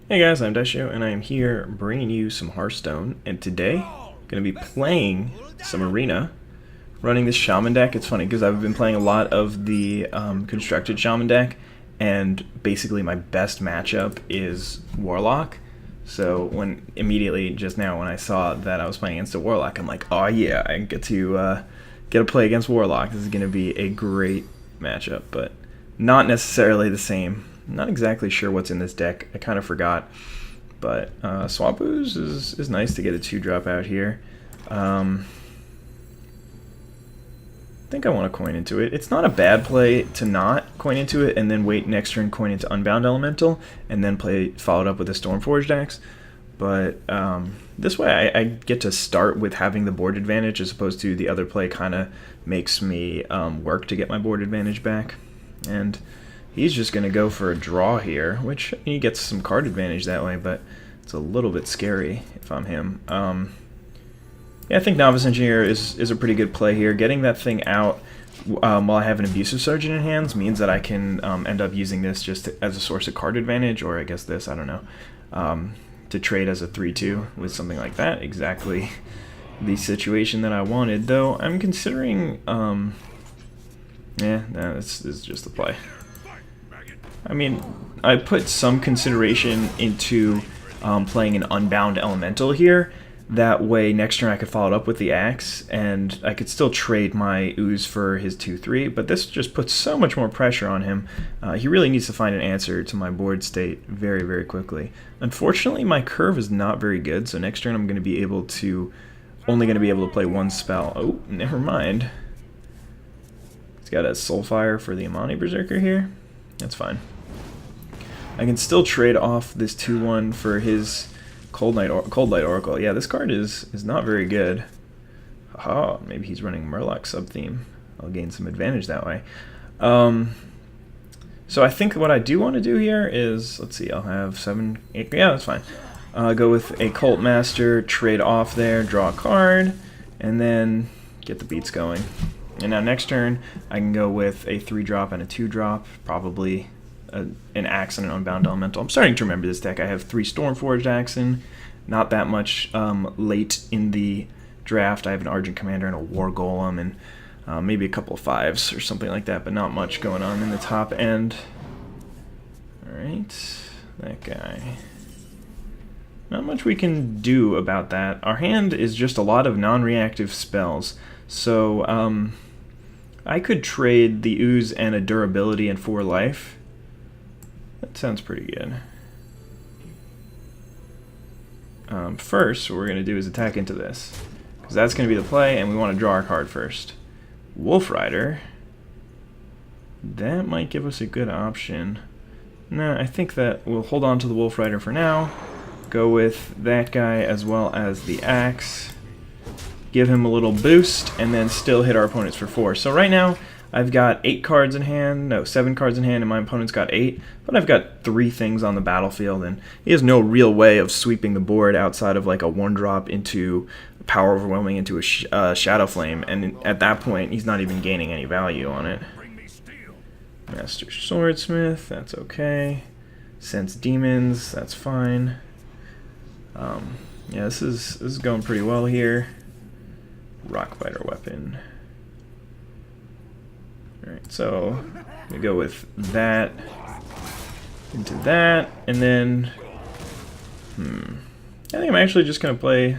Hey guys, I'm Daisho, and I am here bringing you some Hearthstone, and today I'm going to be playing some Arena, running this Shaman deck. It's funny because I've been playing a lot of the constructed Shaman deck, and basically my best matchup is Warlock. So immediately just now when I saw that I was playing against a Warlock, I'm like, oh yeah, I get to play against Warlock. This is going to be a great matchup, but not necessarily the same. Not exactly sure what's in this deck. I kind of forgot. But Swap Ooze is nice to get a 2-drop out here. I think I want to coin into it. It's not a bad play to not coin into it and then wait next turn, coin into Unbound Elemental, and then play followed up with a Stormforged Axe. But this way I get to start with having the board advantage as opposed to the other play kind of makes me work to get my board advantage back. And he's just going to go for a draw here, which he gets some card advantage that way, but it's a little bit scary if I'm him. Yeah, I think Novice Engineer is a pretty good play here. Getting that thing out while I have an Abusive Sergeant in hands means that I can end up using this just as a source of card advantage, or I guess this, I don't know, to trade as a 3-2 with something like that. Exactly the situation that I wanted, though I'm considering, this is just the play. I mean, I put some consideration into playing an Unbound Elemental here. That way, next turn I could follow it up with the Axe, and I could still trade my Ooze for his 2-3, but this just puts so much more pressure on him. He really needs to find an answer to my board state very, very quickly. Unfortunately, my curve is not very good, so next turn I'm going to be able to, only going to be able to play one spell. Oh, never mind. He's got a Soulfire for the Imani Berserker here. That's fine. I can still trade off this 2-1 for his Cold Light Oracle. Yeah, this card is not very good. Oh, maybe he's running Murloc sub-theme. I'll gain some advantage that way. So I think what I do want to do here is, let's see, I'll have 7, 8, yeah, that's fine. Go with a Cult Master, trade off there, draw a card, and then get the beats going. And now next turn, I can go with a 3-drop and a 2-drop, probably an Axe and an Unbound Elemental. I'm starting to remember this deck. I have 3 Stormforged Axe in, not that much late in the draft. I have an Argent Commander and a War Golem and maybe a couple of 5s or something like that, but not much going on in the top end. Alright, that guy. Not much we can do about that. Our hand is just a lot of non-reactive spells, so I could trade the Ooze and a Durability and 4 life. That sounds pretty good. First, what we're going to do is attack into this, because that's going to be the play, and we want to draw our card first. Wolf Rider. That might give us a good option. No, I think that we'll hold on to the Wolf Rider for now. Go with that guy as well as the Axe. Give him a little boost, and then still hit our opponents for 4. So right now, I've got 8 cards in hand, no, 7 cards in hand, and my opponent's got 8, but I've got 3 things on the battlefield, and he has no real way of sweeping the board outside of like a 1-drop into Power Overwhelming into a Shadow Flame, and at that point, he's not even gaining any value on it. Master Swordsmith, that's okay. Sense Demons, that's fine. Yeah, this is going pretty well here. Rockbiter Weapon. Alright, so we go with that into that, and then I think I'm actually just going to play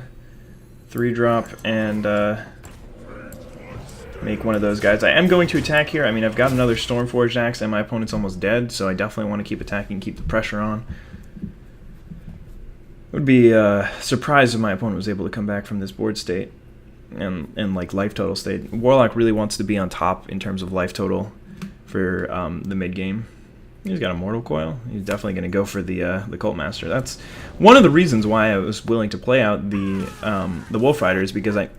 3-drop and make one of those guys. I am going to attack here. I mean, I've got another Stormforged Axe, and my opponent's almost dead, so I definitely want to keep attacking, keep the pressure on. Would be surprised if my opponent was able to come back from this board state. And like life total state. Warlock really wants to be on top in terms of life total for the mid game. He's got a Mortal Coil. He's definitely going to go for the Cult Master. That's one of the reasons why I was willing to play out the Wolf Riders, because I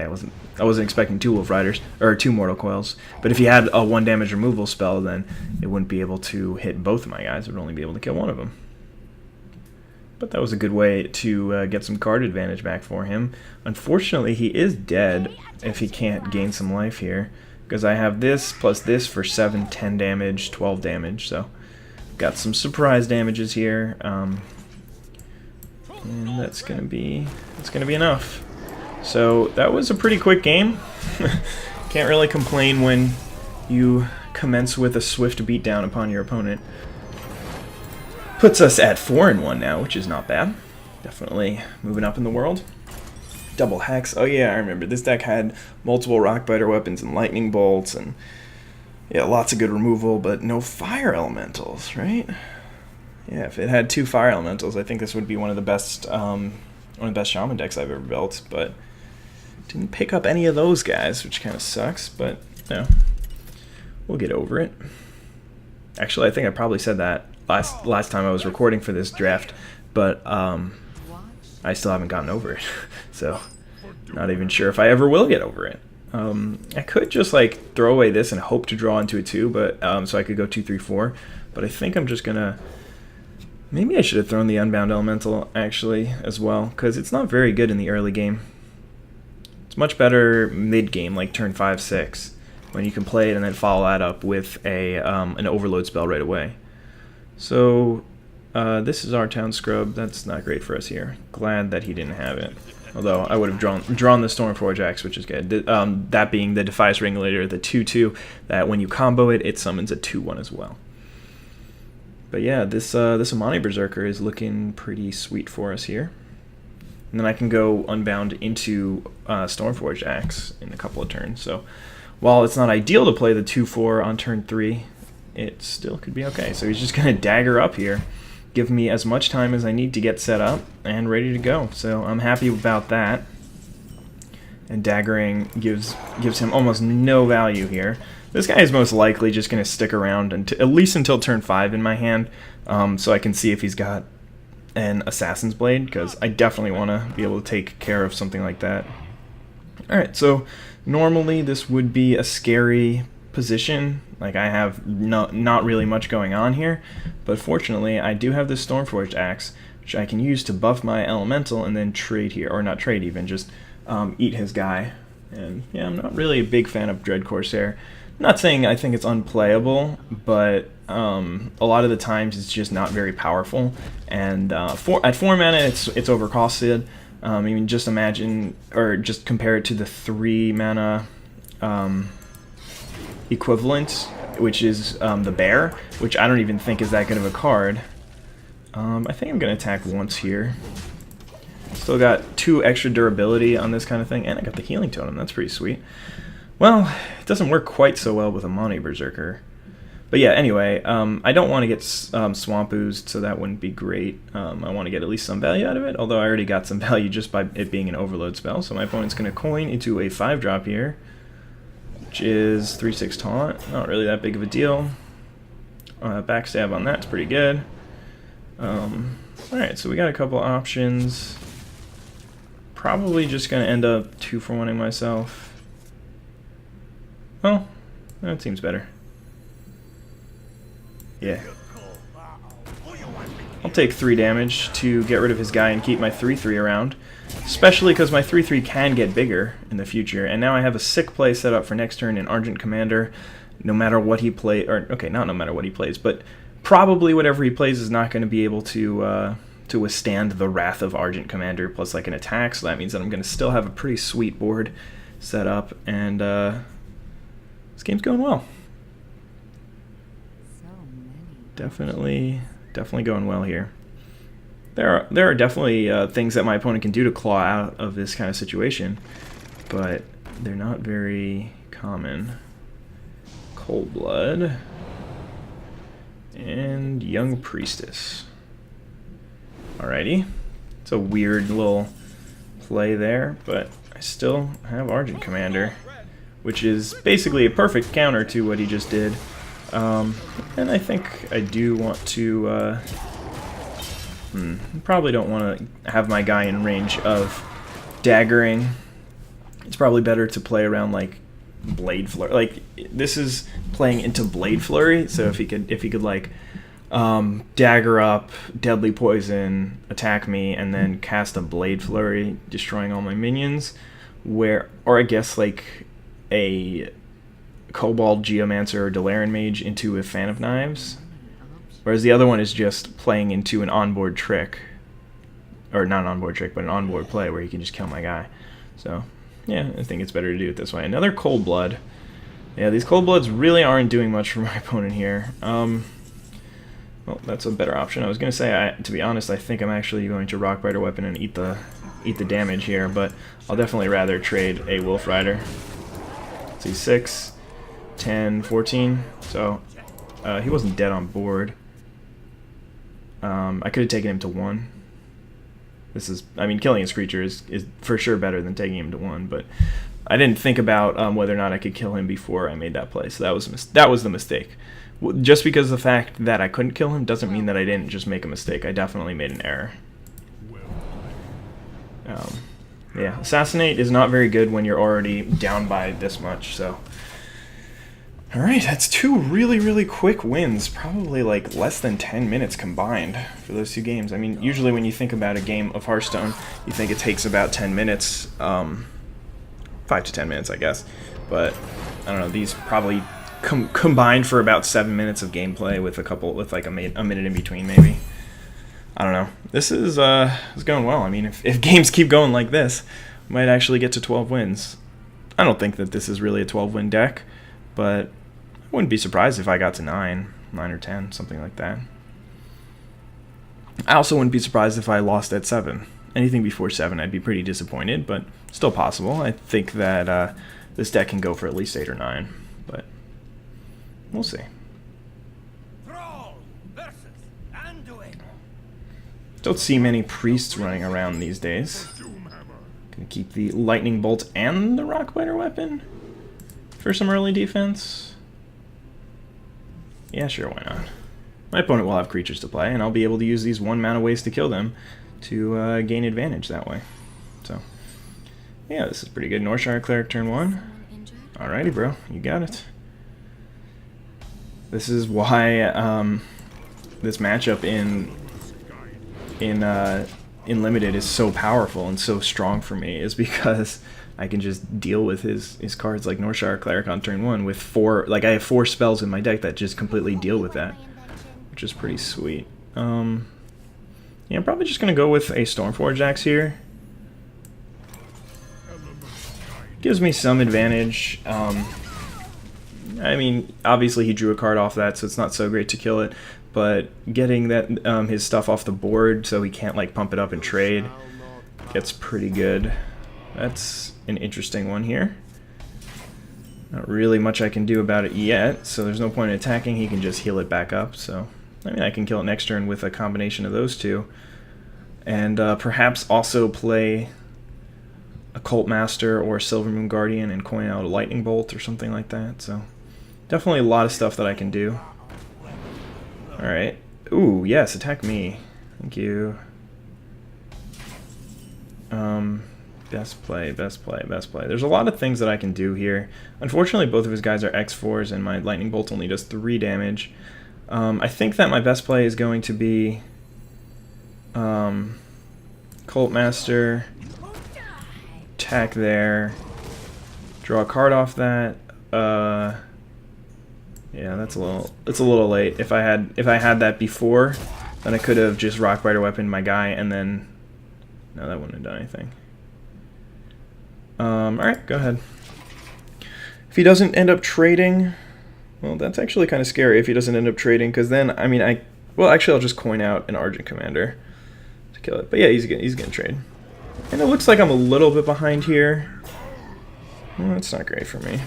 wasn't expecting 2 Wolf Riders or 2 Mortal Coils. But if he had a 1 damage removal spell, then it wouldn't be able to hit both of my guys. It would only be able to kill one of them. But that was a good way to get some card advantage back for him. Unfortunately, he is dead if he can't gain some life here, because I have this plus this for 7, 10 damage, 12 damage, so got some surprise damages here. And that's gonna be enough. So that was a pretty quick game. Can't really complain when you commence with a swift beatdown upon your opponent. Puts us at 4-1 now, which is not bad. Definitely moving up in the world. Double Hex. Oh yeah, I remember. This deck had multiple Rockbiter weapons and Lightning Bolts, and yeah, lots of good removal, but no Fire Elementals, right? Yeah, if it had 2 Fire Elementals, I think this would be one of the best Shaman decks I've ever built, but didn't pick up any of those guys, which kind of sucks, but you know, we'll get over it. Actually, I think I probably said that last time I was recording for this draft, but I still haven't gotten over it, so not even sure if I ever will get over it. I could just like throw away this and hope to draw into a 2, but so I could go 2, 3, 4. But I think I'm just gonna. Maybe I should have thrown the Unbound Elemental actually as well, because it's not very good in the early game. It's much better mid game, like turn 5, 6, when you can play it and then follow that up with a an Overload spell right away. So this is our Town Scrub. That's not great for us here. Glad that he didn't have it. Although I would have drawn the Stormforge Axe, which is good. That being the Defias Ringleader, the 2/2, that when you combo it, it summons a 2/1 as well. But yeah, this Amani Berserker is looking pretty sweet for us here. And then I can go Unbound into Stormforge Axe in a couple of turns. So while it's not ideal to play the 2/4 on turn 3, it still could be okay. So he's just going to dagger up here, give me as much time as I need to get set up and ready to go. So I'm happy about that. And daggering gives him almost no value here. This guy is most likely just going to stick around at least until turn 5 in my hand, so I can see if he's got an Assassin's Blade, because I definitely want to be able to take care of something like that. Alright, so normally this would be a scary position. Like, I have not really much going on here, but fortunately I do have this Stormforged Axe, which I can use to buff my Elemental and then trade here, or not trade even, just eat his guy. And yeah, I'm not really a big fan of Dread Corsair. I'm not saying I think it's unplayable, but a lot of the times it's just not very powerful. And at 4 mana, it's overcosted. I mean, just imagine, or just compare it to the 3 mana equivalent, which is the Bear, which I don't even think is that good of a card. I think I'm going to attack once here. Still got 2 extra durability on this kind of thing, and I got the Healing Totem. That's pretty sweet. Well, it doesn't work quite so well with a Amani Berserker. But yeah, anyway, I don't want to get Swamp Oozed, so that wouldn't be great. I want to get at least some value out of it, although I already got some value just by it being an Overload spell. So my opponent's going to coin into a 5-drop here, which is 3/6 Taunt. Not really that big of a deal. Backstab on that's pretty good. Alright, so we got a couple options. Probably just going to end up 2-for-1ing myself. Well, that seems better. Yeah. I'll take 3 damage to get rid of his guy and keep my 3/3 around. Especially because my 3/3 can get bigger in the future. And now I have a sick play set up for next turn in Argent Commander. No matter what he plays, or okay, not no matter what he plays, but probably whatever he plays is not going to be able to withstand the wrath of Argent Commander plus like an attack. So that means that I'm going to still have a pretty sweet board set up, and this game's going well. Definitely going well here. There are definitely things that my opponent can do to claw out of this kind of situation, but they're not very common. Cold Blood and Young Priestess. Alrighty, it's a weird little play there, but I still have Argent Commander, which is basically a perfect counter to what he just did. And I think I do want to, probably don't want to have my guy in range of daggering. It's probably better to play around like Blade Flurry. Like, this is playing into Blade Flurry, so if he could like dagger up, Deadly Poison, attack me, and then cast a Blade Flurry, destroying all my minions, or I guess like a Kobold Geomancer or Dalaran Mage into a Fan of Knives, whereas the other one is just playing into an onboard trick. or not an onboard trick, but an onboard play where he can just kill my guy. So yeah, I think it's better to do it this way. Another Cold Blood. Yeah, these Cold Bloods really aren't doing much for my opponent here. Well, that's a better option. I was going to say, to be honest, I think I'm actually going to Rockbiter Weapon and eat the damage here, but I'll definitely rather trade a Wolf Rider. Let's see, 6, 10, 14. So he wasn't dead on board. I could have taken him to 1. This is, I mean, killing his creature is for sure better than taking him to 1, but I didn't think about whether or not I could kill him before I made that play, so that was the mistake. Just because of the fact that I couldn't kill him doesn't mean that I didn't just make a mistake. I definitely made an error. Yeah, Assassinate is not very good when you're already down by this much, so... Alright, that's 2 really, really quick wins. Probably like less than 10 minutes combined for those 2 games. I mean, usually when you think about a game of Hearthstone, you think it takes about 10 minutes, 5 to 10 minutes, I guess. But, I don't know, these probably combined for about 7 minutes of gameplay with like a minute in between, maybe. I don't know. This is going well. I mean, if games keep going like this, we might actually get to 12 wins. I don't think that this is really a 12-win deck, but I wouldn't be surprised if I got to 9 or 10, something like that. I also wouldn't be surprised if I lost at 7. Anything before 7, I'd be pretty disappointed, but still possible. I think that this deck can go for at least 8 or 9, but we'll see. Don't see many priests running around these days. Gonna keep the lightning bolt and the Rockbiter Weapon for some early defense. Yeah, sure, why not? My opponent will have creatures to play, and I'll be able to use these 1 mana ways to kill them to gain advantage that way. So, yeah, this is pretty good. Northshire Cleric turn 1. Alrighty, bro, you got it. This is why this matchup in Limited is so powerful and so strong for me, is because I can just deal with his cards like Northshire Cleric on turn 1 with 4, like I have 4 spells in my deck that just completely deal with that, which is pretty sweet. Yeah, I'm probably just gonna go with a Stormforged Axe here. Gives me some advantage. I mean, obviously he drew a card off that, so it's not so great to kill it, but getting that his stuff off the board so he can't like pump it up and trade gets pretty good. That's an interesting one here. Not really much I can do about it yet, so there's no point in attacking. He can just heal it back up, so I mean I can kill it next turn with a combination of those 2, and perhaps also play a Cult Master or Silvermoon Guardian and coin out a Lightning Bolt or something like that. So definitely a lot of stuff that I can do. Alright. Ooh, yes, attack me. Thank you. Best play, best play, best play. There's a lot of things that I can do here. Unfortunately, both of his guys are X4s, and my Lightning Bolt only does 3 damage. I think that my best play is going to be Cult Master, attack there, draw a card off that. Yeah, it's a little late. If I had that before, then I could have just Rockbiter Weapon my guy, and then no, that wouldn't have done anything. Alright, go ahead. If he doesn't end up trading, well, that's actually kind of scary if he doesn't end up trading, because then, I mean, well, actually, I'll just coin out an Argent Commander to kill it. But yeah, he's gonna trade. And it looks like I'm a little bit behind here. Well, that's not great for me.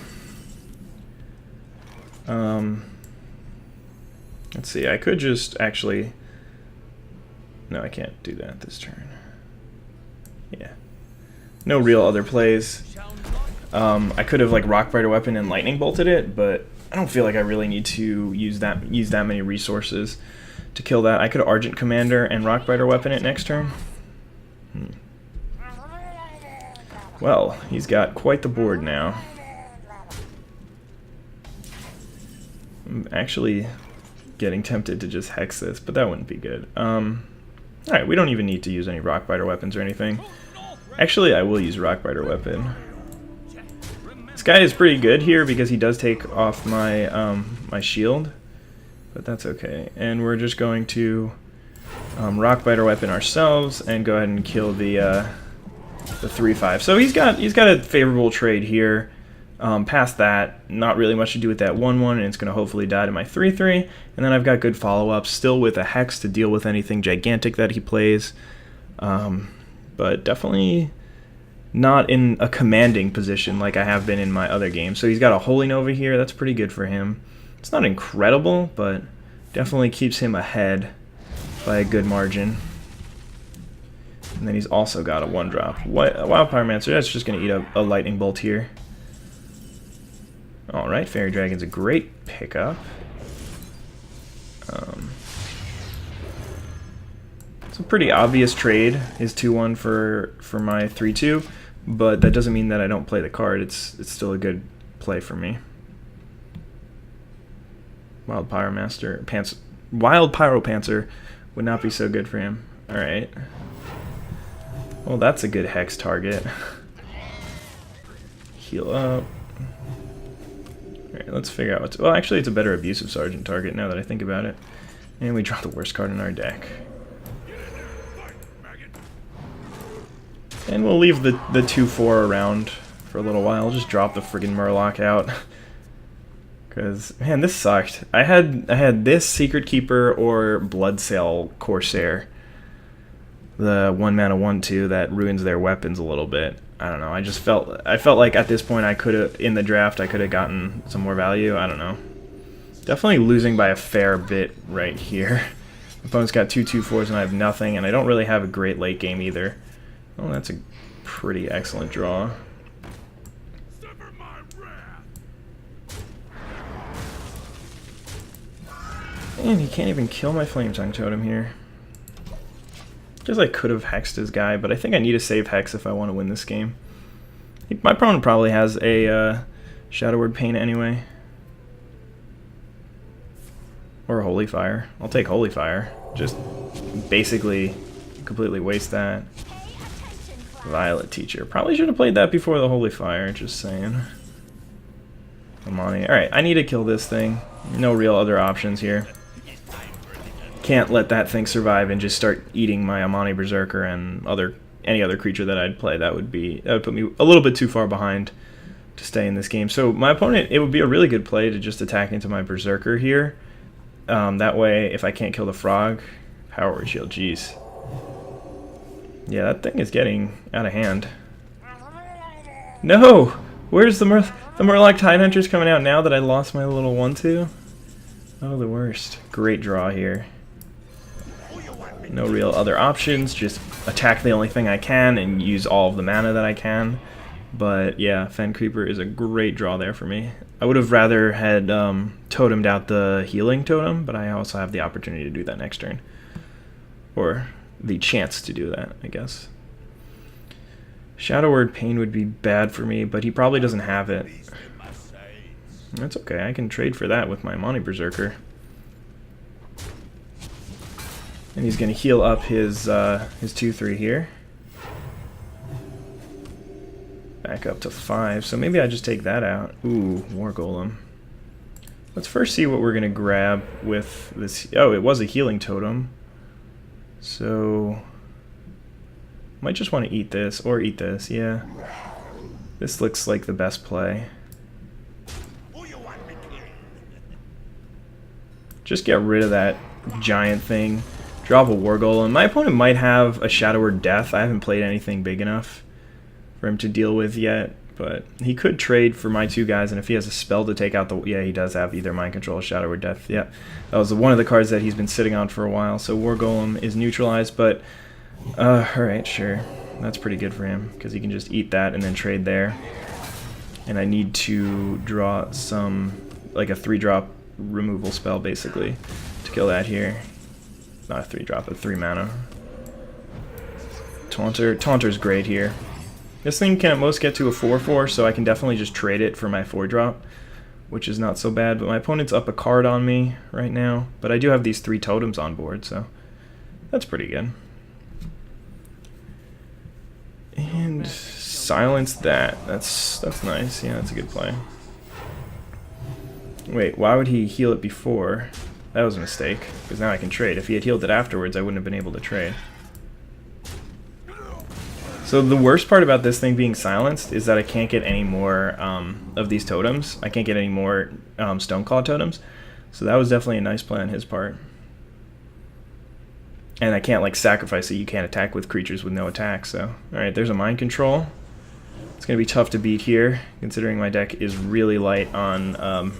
Let's see, I could just actually... No, I can't do that this turn. Yeah. No real other plays. I could have like Rockbiter Weapon and Lightning Bolted it, but I don't feel like I really need to use that many resources to kill that. I could Argent Commander and Rockbiter Weapon it next turn. Well, he's got quite the board now. I'm actually getting tempted to just hex this, but that wouldn't be good. Alright, we don't even need to use any Rockbiter Weapons or anything. Actually, I will use Rockbiter Weapon. This guy is pretty good here because he does take off my my shield, but that's okay. And we're just going to Rock Biter weapon ourselves and go ahead and kill the 3/5. So he's got a favorable trade here. Past that, not really much to do with that 1/1, and it's going to hopefully die to my 3/3. And then I've got good follow-ups, still with a Hex to deal with anything gigantic that he plays. But definitely not in a commanding position like I have been in my other games. So he's got a Holy Nova here, that's pretty good for him. It's not incredible, but definitely keeps him ahead by a good margin. And then he's also got a 1-drop. Wild Pyromancer, that's just going to eat a Lightning Bolt here. Alright, Fairy Dragon's a great pickup. It's a pretty obvious trade, his 2/1 for my 3/2, but that doesn't mean that I don't play the card. It's still a good play for me. Wild Pyropancer would not be so good for him. Alright. Well, that's a good Hex target. Heal up. Alright, let's figure out what to... Well, actually, it's a better Abusive Sergeant target now that I think about it. And we draw the worst card in our deck. And we'll leave the 2/4 around for a little while. Just drop the friggin' Murloc out. Because, man, this sucked. I had this Secret Keeper or Bloodsail Corsair. The 1-mana 1/2 that ruins their weapons a little bit. I don't know. I felt like at this point I could have, in the draft, I could have gotten some more value. I don't know. Definitely losing by a fair bit right here. Opponent's got 2 2/4s and I have nothing, and I don't really have a great late game either. Oh, that's a pretty excellent draw. And he can't even kill my Flametongue Totem here. Guess I could have hexed his guy, but I think I need a save hex if I want to win this game. My opponent probably has a Shadow Word Pain anyway. Or a Holy Fire. I'll take Holy Fire. Just basically completely waste that. Violet Teacher. Probably should have played that before the Holy Fire, just saying. Amani. Alright, I need to kill this thing. No real other options here. Can't let that thing survive and just start eating my Amani Berserker and any other creature that I'd play. That would put me a little bit too far behind to stay in this game. So my opponent, it would be a really good play to just attack into my Berserker here. That way, if I can't kill the frog, Power Word Shield, jeez. Yeah, that thing is getting out of hand. No! Where's the Murloc Tidehunter's coming out now that I lost my little 1/2? Oh, the worst. Great draw here. No real other options, just attack the only thing I can and use all of the mana that I can. But yeah, Fen Creeper is a great draw there for me. I would have rather had totemed out the healing totem, but I also have the opportunity to do that next turn. Or the chance to do that, I guess. Shadow Word Pain would be bad for me, but he probably doesn't have it. That's okay, I can trade for that with my Amani Berserker. And he's going to heal up his 2/3 here. Back up to 5, so maybe I just take that out. Ooh, War Golem. Let's first see what we're going to grab with this. Oh, it was a healing totem. So, might just want to eat this, or eat this, yeah. This looks like the best play. Just get rid of that giant thing. Drop a War Golem. My opponent might have a Shadow Word Death. I haven't played anything big enough for him to deal with yet, but he could trade for my 2 guys, and if he has a spell to take out the... Yeah, he does have either Mind Control or Shadow Word Death. Yeah, that was one of the cards that he's been sitting on for a while, so War Golem is neutralized, but... alright, sure. That's pretty good for him, because he can just eat that and then trade there. And I need to draw some... like a 3-drop removal spell, basically, to kill that here. Not a 3-drop, a 3-mana. Taunter's great here. This thing can at most get to a 4/4, so I can definitely just trade it for my 4-drop, which is not so bad. But my opponent's up a card on me right now, but I do have these 3 totems on board, so that's pretty good. And silence that. That's nice. Yeah, that's a good play. Wait, why would he heal it before? That was a mistake, because now I can trade. If he had healed it afterwards, I wouldn't have been able to trade. So the worst part about this thing being silenced is that I can't get any more of these totems. I can't get any more Stoneclaw totems. So that was definitely a nice play on his part. And I can't like sacrifice it. You can't attack with creatures with no attack. So, alright, there's a mind control. It's going to be tough to beat here, considering my deck is really light on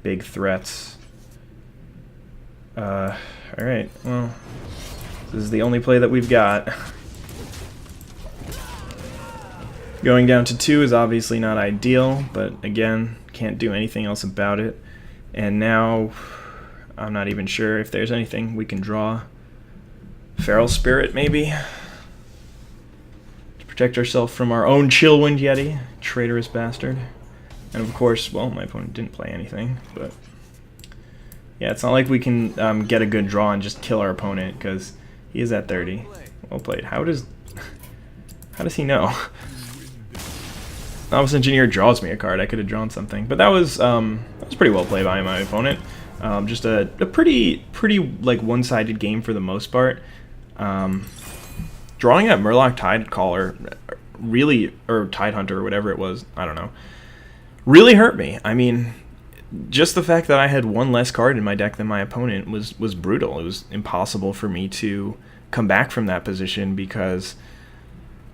big threats. Alright, well, this is the only play that we've got. Going down to 2 is obviously not ideal, but again, can't do anything else about it. And now, I'm not even sure if there's anything we can draw. Feral Spirit, maybe? To protect ourselves from our own Chillwind Yeti. Traitorous bastard. And of course, well, my opponent didn't play anything, but... yeah, it's not like we can get a good draw and just kill our opponent, because he is at 30. Well played. How does he know? Novice Engineer draws me a card. I could have drawn something, but that was pretty well played by my opponent. Just a pretty like one-sided game for the most part. Drawing that Murloc Tidecaller really, or Tidehunter or whatever it was, I don't know, really hurt me. I mean, just the fact that I had one less card in my deck than my opponent was brutal. It was impossible for me to come back from that position because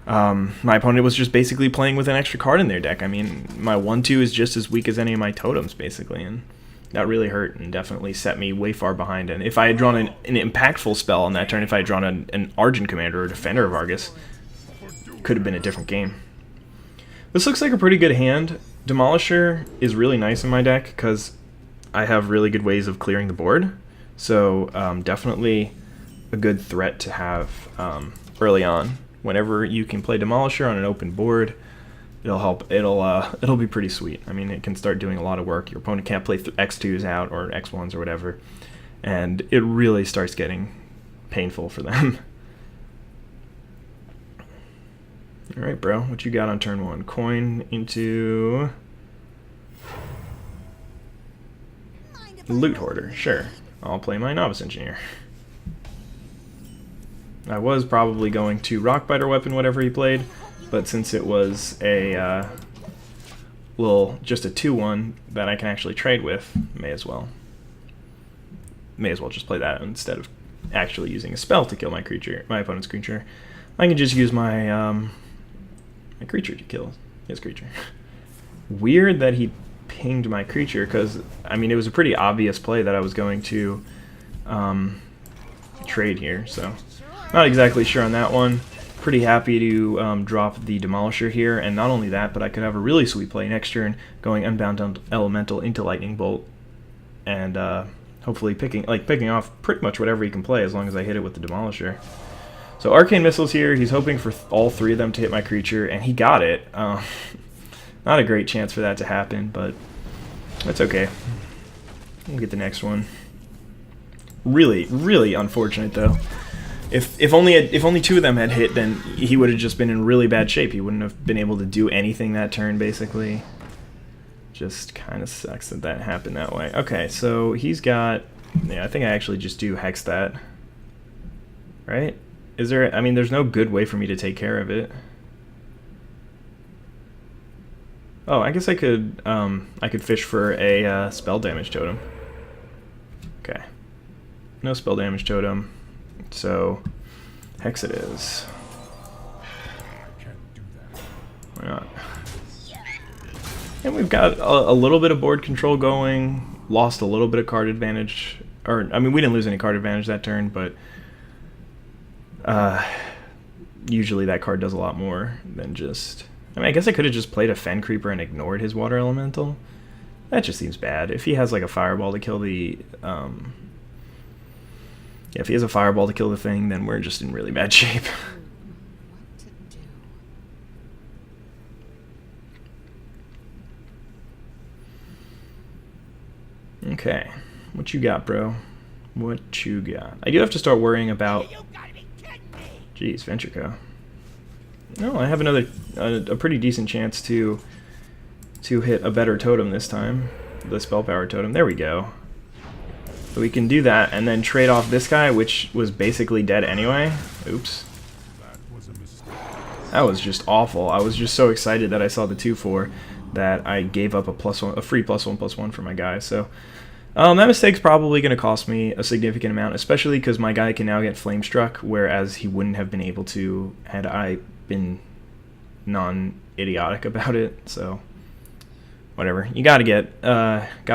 my opponent was just basically playing with an extra card in their deck. I mean, my 1/2 is just as weak as any of my totems, basically, and that really hurt and definitely set me way far behind. And if I had drawn an impactful spell on that turn, if I had drawn an Argent Commander or Defender of Argus, it could have been a different game. This looks like a pretty good hand. Demolisher is really nice in my deck because I have really good ways of clearing the board. So definitely a good threat to have early on. Whenever you can play Demolisher on an open board, it'll help. It'll be pretty sweet. I mean, it can start doing a lot of work. Your opponent can't play X2s out or X1s or whatever, and it really starts getting painful for them. All right, bro, what you got on turn 1? Coin into Loot Hoarder. Sure, I'll play my Novice Engineer. I was probably going to Rockbiter Weapon whatever he played, but since it was a just a 2/1 that I can actually trade with, may as well just play that instead of actually using a spell to kill my opponent's creature. I can just use my my creature to kill his creature. Weird that he pinged my creature, because I mean it was a pretty obvious play that I was going to trade here, so not exactly sure on that one. Pretty happy to drop the Demolisher here, and not only that, but I could have a really sweet play next turn, going Unbound Elemental into Lightning Bolt, and hopefully picking off pretty much whatever he can play as long as I hit it with the Demolisher. So Arcane Missiles here, he's hoping for all 3 of them to hit my creature, and he got it. Not a great chance for that to happen, but that's okay. We'll get the next one. Really, really unfortunate though. If only 2 of them had hit, then he would have just been in really bad shape. He wouldn't have been able to do anything that turn, basically. Just kind of sucks that that happened that way. Okay, so he's got... yeah, I think I actually just do Hex that. Right? Is there... I mean, there's no good way for me to take care of it. Oh, I guess I could fish for a spell damage totem. Okay. No spell damage totem. So, Hex it is. Why not? And we've got a little bit of board control going. Lost a little bit of card advantage. Or, I mean, we didn't lose any card advantage that turn, but usually that card does a lot more than just... I mean, I guess I could have just played a Fen Creeper and ignored his Water Elemental. That just seems bad. If he has, like, a Fireball to kill the... yeah, if he has a Fireball to kill the thing, then we're just in really bad shape. Okay, what you got, bro? What you got? I do have to start worrying about... Jeez, Ventrico. No, I have a pretty decent chance to hit a better totem this time. The Spell Power totem. There we go. So we can do that and then trade off this guy, which was basically dead anyway. Oops. That was just awful. I was just so excited that I saw the 2/4 that I gave up a free +1/+1 for my guy. So that mistake's probably going to cost me a significant amount, especially because my guy can now get flame struck, whereas he wouldn't have been able to had I been non-idiotic about it. So whatever. You gotta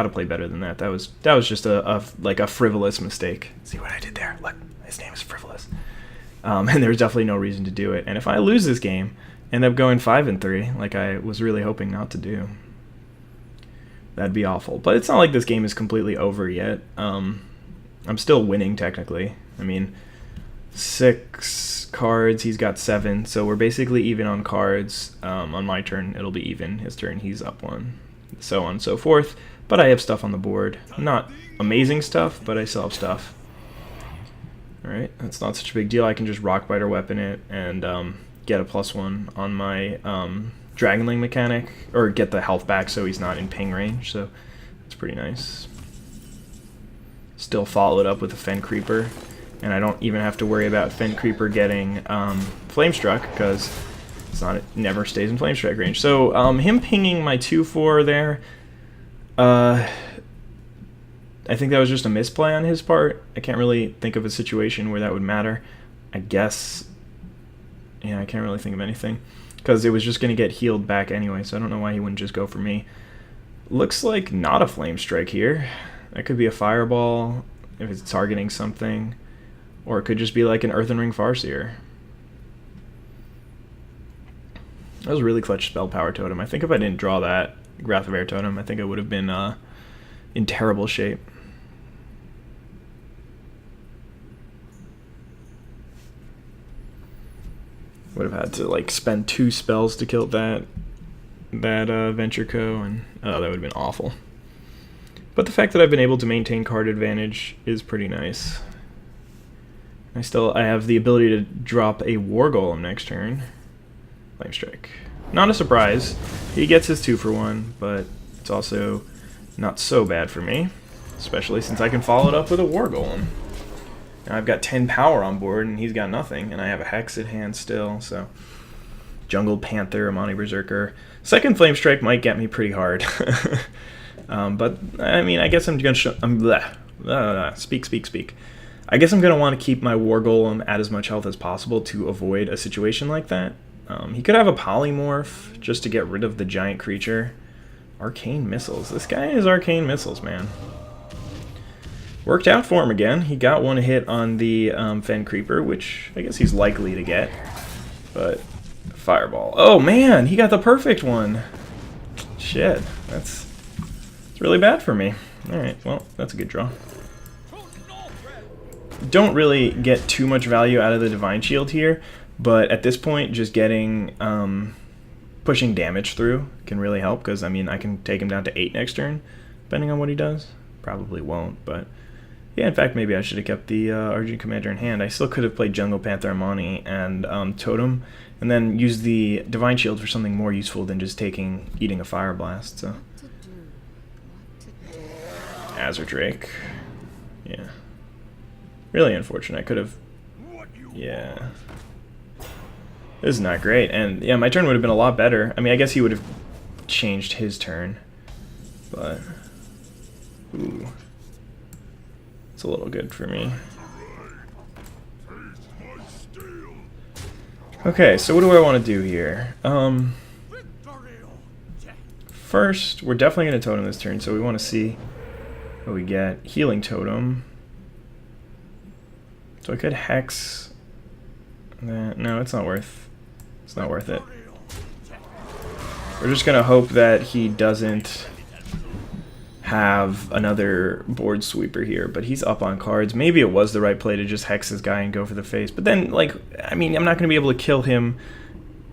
play better than that. That was just a frivolous mistake. See what I did there? Look, his name is Frivolous. And there's definitely no reason to do it. And if I lose this game, end up going 5-3, like I was really hoping not to do, that'd be awful. But it's not like this game is completely over yet. I'm still winning technically. I mean, 6 cards, he's got 7, so we're basically even on cards. On my turn, it'll be even. His turn, he's up 1. So on and so forth. But I have stuff on the board. Not amazing stuff, but I still have stuff. Alright, that's not such a big deal. I can just Rockbiter Weapon it and get a +1 on my Dragonling mechanic, or get the health back so he's not in ping range, so that's pretty nice. Still follow it up with a Fen Creeper, and I don't even have to worry about Fen Creeper getting Flame Struck, because it never stays in Flame Strike range. So him pinging my 2/4 there, I think that was just a misplay on his part. I can't really think of a situation where that would matter. I guess, yeah, I can't really think of anything, because it was just going to get healed back anyway, so I don't know why he wouldn't just go for me. Looks like not a Flame Strike here. That could be a Fireball if it's targeting something, or it could just be like an Earthen Ring Farseer. That was a really clutch Spell Power Totem. I think if I didn't draw that Wrath of Air Totem, I think I would have been in terrible shape. Would have had to like spend 2 spells to kill that Venture Co, and that would have been awful. But the fact that I've been able to maintain card advantage is pretty nice. I have the ability to drop a War Golem next turn. Flame Strike. Not a surprise. He gets his 2-for-1, but it's also not so bad for me, especially since I can follow it up with a War Golem. Now I've got 10 power on board, and he's got nothing, and I have a Hex at hand still, so Jungle Panther, Amani Berserker. Second Flame Strike might get me pretty hard. But, I mean, I guess I'm going to... Speak. I guess I'm going to want to keep my War Golem at as much health as possible to avoid a situation like that. He could have a Polymorph just to get rid of the giant creature. Arcane Missiles. This guy is Arcane Missiles, man. Worked out for him again. He got 1 hit on the Fen Creeper, which I guess he's likely to get. But Fireball. Oh, man! He got the perfect one! Shit. It's really bad for me. Alright, well, that's a good draw. Don't really get too much value out of the Divine Shield here, but at this point, just getting pushing damage through can really help, because I mean I can take him down to 8 next turn, depending on what he does. Probably won't, but yeah. In fact, maybe I should have kept the Argent Commander in hand. I still could have played Jungle Panther Amani and Totem, and then used the Divine Shield for something more useful than just eating a Fire Blast. So Azure Drake, yeah, really unfortunate. I could have, yeah. This is not great, and yeah, my turn would have been a lot better. I mean, I guess he would have changed his turn, but ooh, it's a little good for me. Okay, so what do I want to do here? First, we're definitely going to Totem this turn, so we want to see what we get. Healing Totem. So I could Hex that. No, it's not worth it. We're just gonna hope that he doesn't have another board sweeper here, but he's up on cards. Maybe it was the right play to just Hex this guy and go for the face, but then, like, I mean, I'm not gonna be able to kill him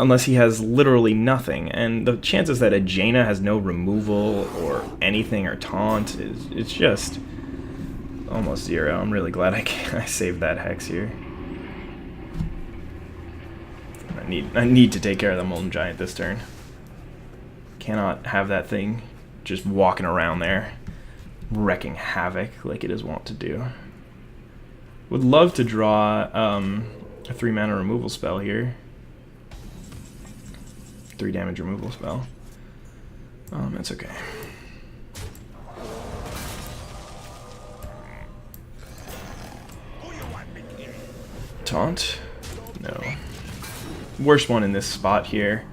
unless he has literally nothing, and the chances that a Jaina has no removal or anything or taunt it's just almost 0. I'm really glad I saved that Hex here. I need to take care of the Molten Giant this turn. Cannot have that thing just walking around there. wrecking havoc like it is wont to do. Would love to draw a 3 mana removal spell here. 3 damage removal spell. That's okay. Taunt? No. Worst one in this spot here.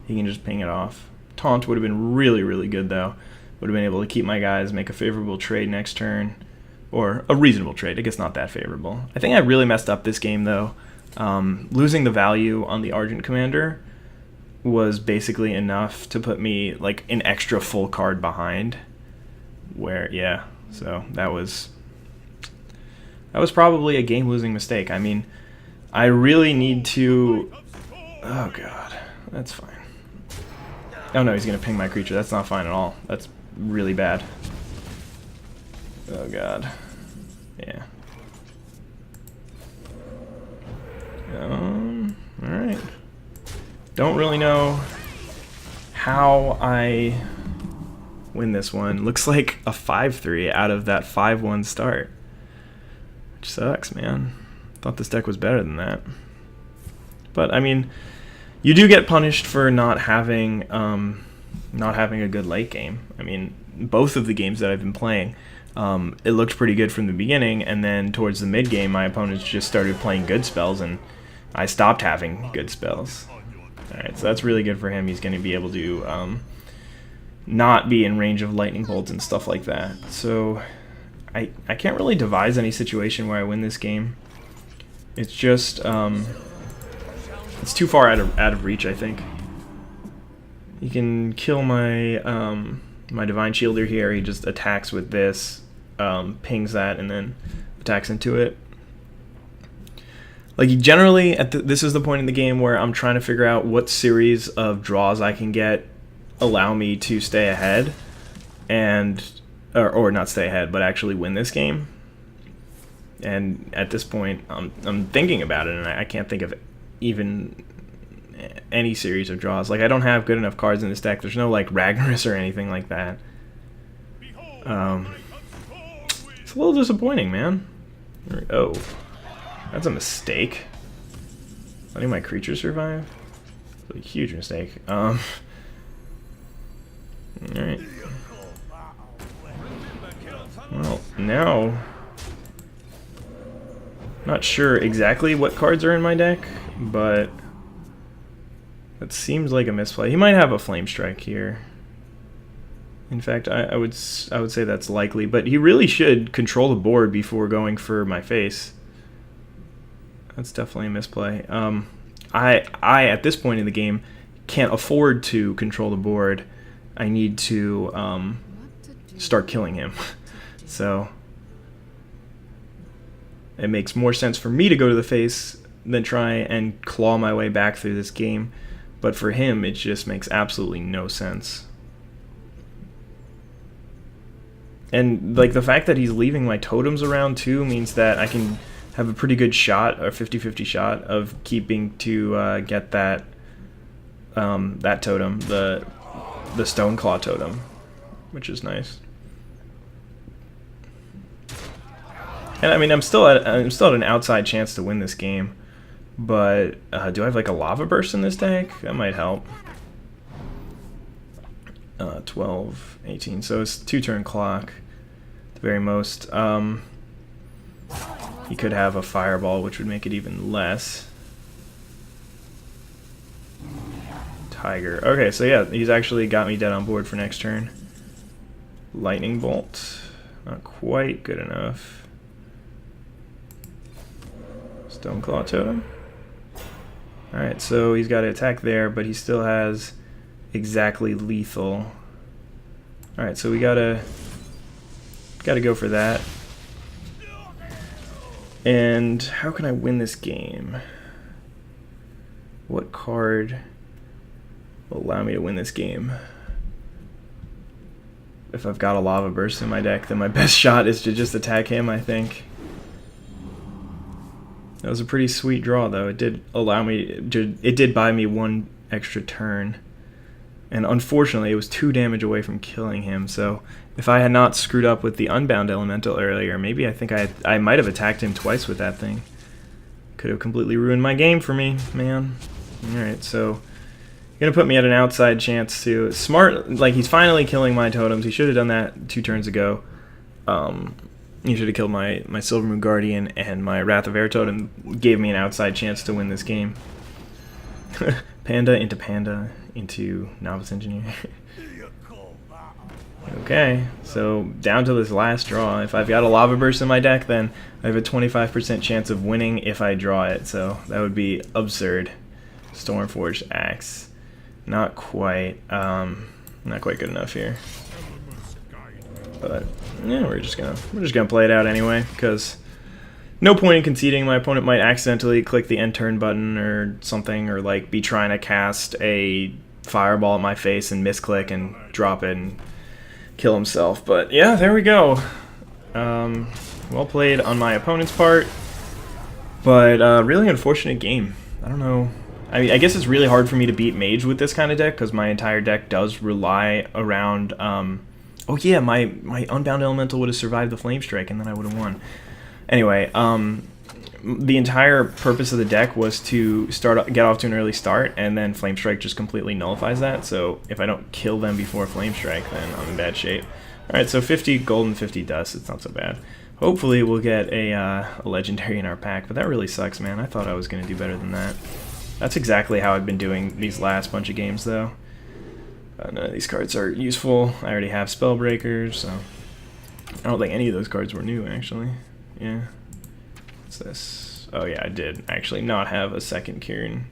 He can just ping it off. Taunt would have been really, really good though. Would have been able to keep my guys, make a favorable trade next turn. Or a reasonable trade. I guess not that favorable. I think I really messed up this game though. Losing the value on the Argent Commander was basically enough to put me like an extra full card behind. Where, yeah, so that was probably a game-losing mistake. I mean, I really need to... Oh god, that's fine. Oh no, he's gonna ping my creature. That's not fine at all. That's really bad. Oh god. Yeah. Alright. Don't really know how I win this one. Looks like a 5-3 out of that 5-1 start. Which sucks, man. Thought this deck was better than that. But I mean, you do get punished for not having a good late game. I mean, both of the games that I've been playing, it looked pretty good from the beginning, and then towards the mid game, my opponents just started playing good spells, and I stopped having good spells. Alright, so that's really good for him. He's going to be able to not be in range of lightning bolts and stuff like that. So I can't really devise any situation where I win this game. It's just it's too far out of reach, I think. He can kill my my Divine Shielder here. He just attacks with this, pings that, and then attacks into it. Like, generally, this is the point in the game where I'm trying to figure out what series of draws I can get allow me to stay ahead, and or not stay ahead, but actually win this game. And at this point, I'm thinking about it, and I can't think of even any series of draws. Like, I don't have good enough cards in this deck. There's no like Ragnaros or anything like that. It's a little disappointing, man. Oh. That's a mistake. Letting my creature survive? That's a huge mistake. Alright. Well, now... Not sure exactly what cards are in my deck, but... That seems like a misplay. He might have a Flame Strike here. In fact, I would say that's likely, but he really should control the board before going for my face. That's definitely a misplay. I at this point in the game can't afford to control the board. I need to start killing him. So it makes more sense for me to go to the face than try and claw my way back through this game. But for him, it just makes absolutely no sense. And like the fact that he's leaving my totems around too means that I can have a pretty good shot, a 50-50 shot of keeping to get that that totem, the Stoneclaw totem, which is nice. And I mean, I'm still at an outside chance to win this game, but do I have like a Lava Burst in this deck? That might help. 12, 18, so it's 2-turn clock at the very most. He could have a Fireball, which would make it even less. Tiger. Okay, so yeah, he's actually got me dead on board for next turn. Lightning Bolt. Not quite good enough. Stoneclaw Totem. Alright, so he's got to attack there, but he still has exactly lethal. Alright, so we gotta go for that. And how can I win this game? What card will allow me to win this game? If I've got a Lava Burst in my deck, then my best shot is to just attack him, I think. That was a pretty sweet draw, though. It did allow me, it did buy me one extra turn. And unfortunately, it was 2 damage away from killing him. So if I had not screwed up with the Unbound Elemental earlier, maybe I think I might have attacked him twice with that thing. Could have completely ruined my game for me, man. Alright, so gonna put me at an outside chance to smart, like he's finally killing my totems. He should have done that 2 turns ago. He should have killed my Silvermoon Guardian, and my Wrath of Air totem gave me an outside chance to win this game. Panda into Novice Engineer. Okay, so down to this last draw. If I've got a Lava Burst in my deck, then I have a 25% chance of winning if I draw it, so that would be absurd. Stormforged Axe. Not quite good enough here. But yeah, we're just gonna play it out anyway, because no point in conceding. My opponent might accidentally click the end turn button or something, or like be trying to cast a fireball at my face and misclick and drop it and kill himself. But yeah, there we go. Well played on my opponent's part, but really unfortunate game. I don't know. I mean, I guess it's really hard for me to beat Mage with this kind of deck because my entire deck does rely around. Oh yeah, my Unbound Elemental would have survived the Flame Strike, and then I would have won. Anyway, the entire purpose of the deck was to get off to an early start, and then Flame Strike just completely nullifies that. So if I don't kill them before Flame Strike, then I'm in bad shape. Alright, so 50 gold and 50 dust. It's not so bad. Hopefully we'll get a legendary in our pack, but that really sucks, man. I thought I was going to do better than that. That's exactly how I've been doing these last bunch of games, though. None of these cards are useful. I already have Spellbreakers, so I don't think any of those cards were new, actually. Yeah. What's this? Oh yeah, I did actually not have a second Kieran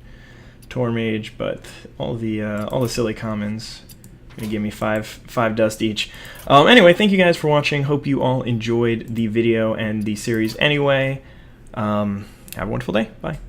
Mage, but all the silly commons gonna give me five dust each. Anyway, thank you guys for watching. Hope you all enjoyed the video and the series. Anyway, have a wonderful day. Bye.